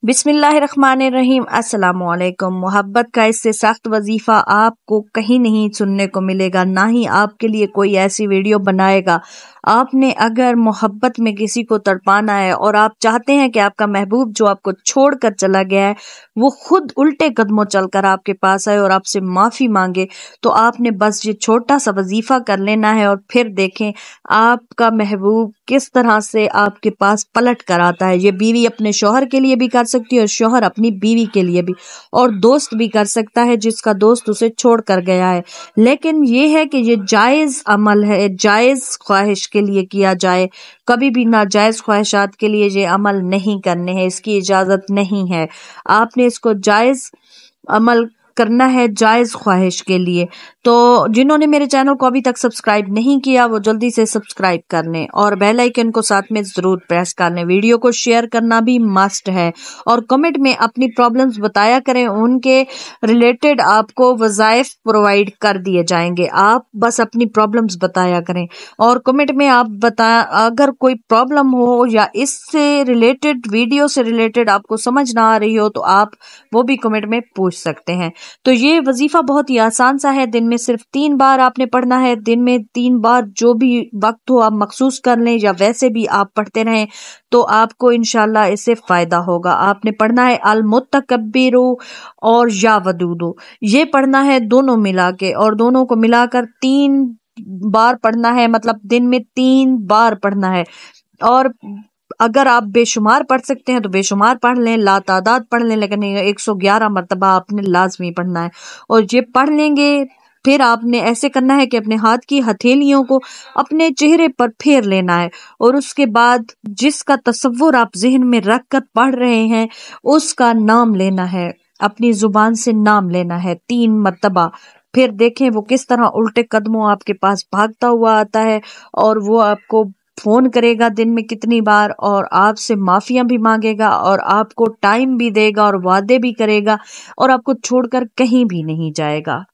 बिस्मिल्लाहिर्रहमानिर्रहीम। अस्सलामुअलैकुम। मोहब्बत का इससे सख्त वजीफा आपको कहीं नहीं सुनने को मिलेगा, ना ही आपके लिए कोई ऐसी वीडियो बनाएगा। आपने अगर मोहब्बत में किसी को तड़पाना है और आप चाहते हैं कि आपका महबूब जो आपको छोड़कर चला गया है वो खुद उल्टे कदमों चलकर आपके पास आए और आपसे माफी मांगे, तो आपने बस ये छोटा सा वजीफा कर लेना है और फिर देखें आपका महबूब किस तरह से आपके पास पलट कर आता है। ये बीवी अपने शौहर के लिए भी कर सकती है और शौहर अपनी बीवी के लिए भी, और दोस्त भी कर सकता है जिसका दोस्त उसे छोड़ कर गया है। लेकिन ये है कि ये जायज अमल है, जायज ख्वाहिश के लिए किया जाए, कभी भी नाजायज ख्वाहिशात के लिए ये अमल नहीं करने हैं, इसकी इजाजत नहीं है। आपने इसको जायज अमल करना है जायज ख्वाहिश के लिए। तो जिन्होंने मेरे चैनल को अभी तक सब्सक्राइब नहीं किया वो जल्दी से सब्सक्राइब कर लें और बेल आइकन को साथ में जरूर प्रेस कर लें। वीडियो को शेयर करना भी मस्ट है और कमेंट में अपनी प्रॉब्लम्स बताया करें, उनके रिलेटेड आपको वज़ाइफ प्रोवाइड कर दिए जाएंगे। आप बस अपनी प्रॉब्लम्स बताया करें और कमेंट में आप अगर कोई प्रॉब्लम हो या इससे रिलेटेड वीडियो से रिलेटेड आपको समझ ना आ रही हो तो आप वो भी कमेंट में पूछ सकते हैं। तो ये वजीफा बहुत ही आसान सा है, दिन में सिर्फ 3 बार आपने पढ़ना है। दिन में 3 बार जो भी वक्त हो आप मखसूस कर लें या वैसे भी आप पढ़ते रहें तो आपको इंशाल्लाह इससे फायदा होगा। आपने पढ़ना है अल मुतकब्बिरु और या वदूदु, ये पढ़ना है दोनों मिला के, और दोनों को मिलाकर 3 बार पढ़ना है, मतलब दिन में 3 बार पढ़ना है। और अगर आप बेशुमार पढ़ सकते हैं तो बेशुमार पढ़ लें, लातादाद पढ़ लें, लेकिन 111 मरतबा आपने लाजमी पढ़ना है। और ये पढ़ लेंगे फिर आपने ऐसे करना है कि अपने हाथ की हथेलियों को अपने चेहरे पर फेर लेना है और उसके बाद जिसका तसव्वुर आप जहन में रख कर पढ़ रहे हैं उसका नाम लेना है, अपनी जुबान से नाम लेना है 3 मरतबा। फिर देखें वो किस तरह उल्टे कदमों आपके पास भागता हुआ आता है और वो आपको फोन करेगा दिन में कितनी बार, और आपसे माफिया भी मांगेगा और आपको टाइम भी देगा और वादे भी करेगा और आपको छोड़कर कहीं भी नहीं जाएगा।